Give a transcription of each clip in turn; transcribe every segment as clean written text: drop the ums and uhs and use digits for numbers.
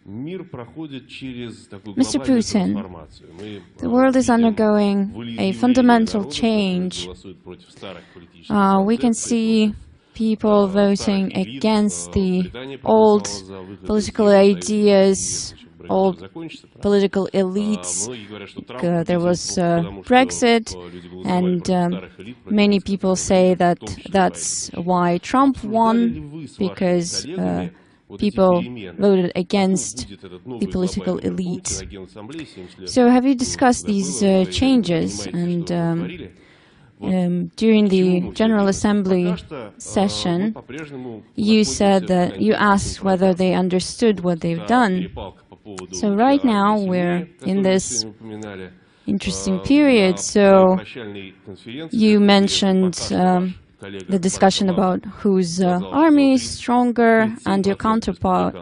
Mr. Putin, the world is undergoing a fundamental change. We can see people voting against the old political ideas, old political elites. There was Brexit, and many people say that that's why Trump won, because people voted against the political elite. So have you discussed these changes? And during the General Assembly session, you said that you asked whether they understood what they've done. So right now we're in this interesting period. So you mentioned the discussion about whose army is stronger, and your counterpart,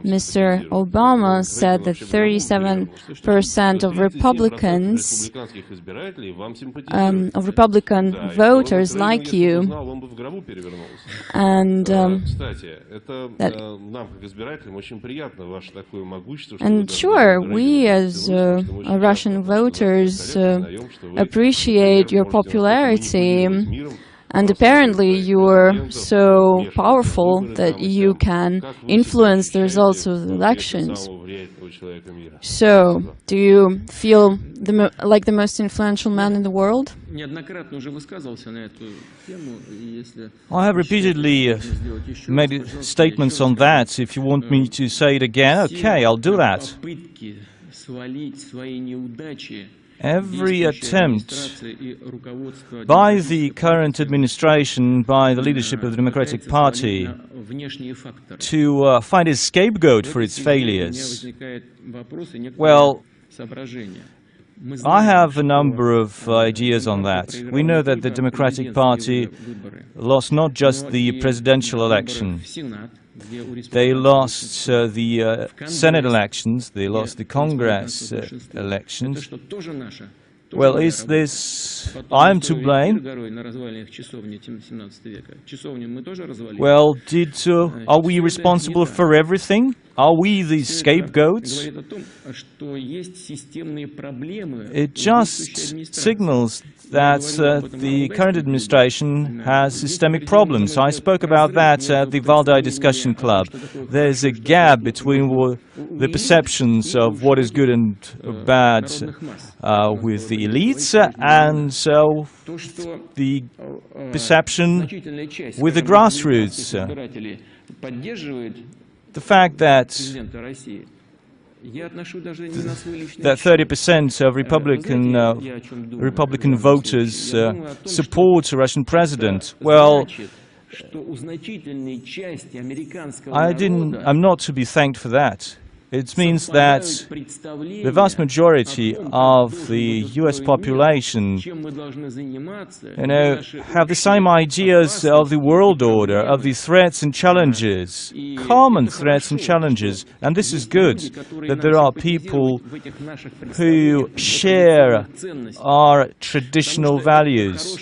Mr. Obama, said that 37% of Republican voters like you, and sure, we as Russian voters appreciate your popularity. And apparently you are so powerful that you can influence the results of the elections. So, do you feel like the most influential man in the world? I have repeatedly made statements on that. If you want me to say it again, okay, I'll do that. Every attempt by the current administration, by the leadership of the Democratic Party, to find a scapegoat for its failures, well, I have a number of ideas on that. We know that the Democratic Party lost not just the presidential election. They lost the Senate elections, they lost the Congress elections. Well, is this I'm to blame? Well, are we responsible for everything? Are we the scapegoats? It just signals that the current administration has systemic problems. I spoke about that at the Valdai Discussion Club. There's a gap between the perceptions of what is good and bad with the elites and the perception with the grassroots. The fact that 30% of Republican voters support a Russian president. Well, I'm not to be thanked for that. It means that the vast majority of the US population, have the same ideas of the world order, of the threats and challenges, common threats and challenges. And this is good, that there are people who share our traditional values.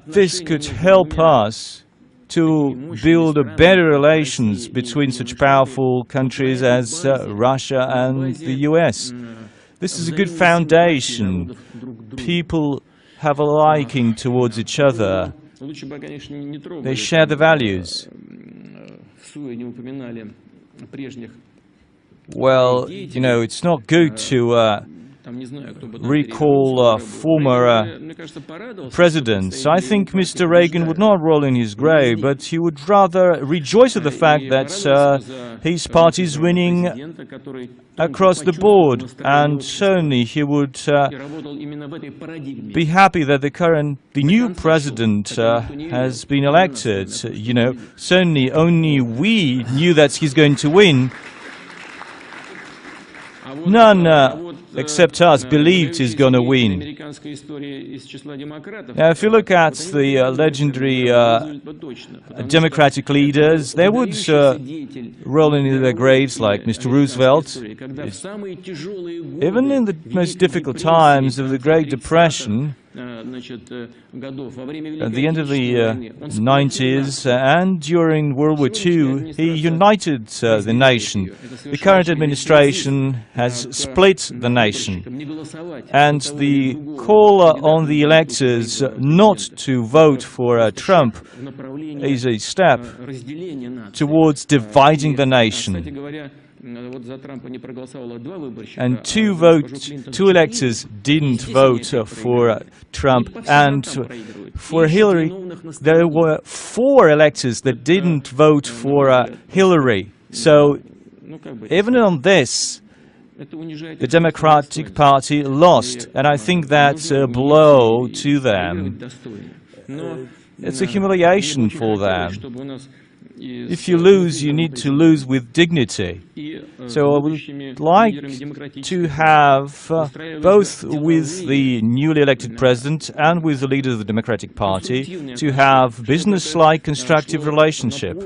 This could help us to build better relations between such powerful countries as Russia and the US. This is a good foundation. People have a liking towards each other. They share the values. Well, it's not good to recall former presidents. I think Mr. Reagan would not roll in his grave, but he would rather rejoice at the fact that his party is winning across the board, and certainly he would be happy that the new president has been elected. Certainly only we knew that he's going to win. None except us believed he's going to win. Now, if you look at the legendary Democratic leaders, they would roll into their graves like Mr. Roosevelt. Even in the most difficult times of the Great Depression, At the end of the 90s and during World War II, he united the nation. The current administration has split the nation. And the call on the electors not to vote for Trump is a step towards dividing the nation. And two electors didn't vote for Trump, and for Hillary there were 4 electors that didn't vote for Hillary. So even on this, the Democratic Party lost, and I think that's a blow to them. It's a humiliation for them. If you lose, you need to lose with dignity. So I would like to have, both with the newly elected president and with the leader of the Democratic Party, to have business-like constructive relationship.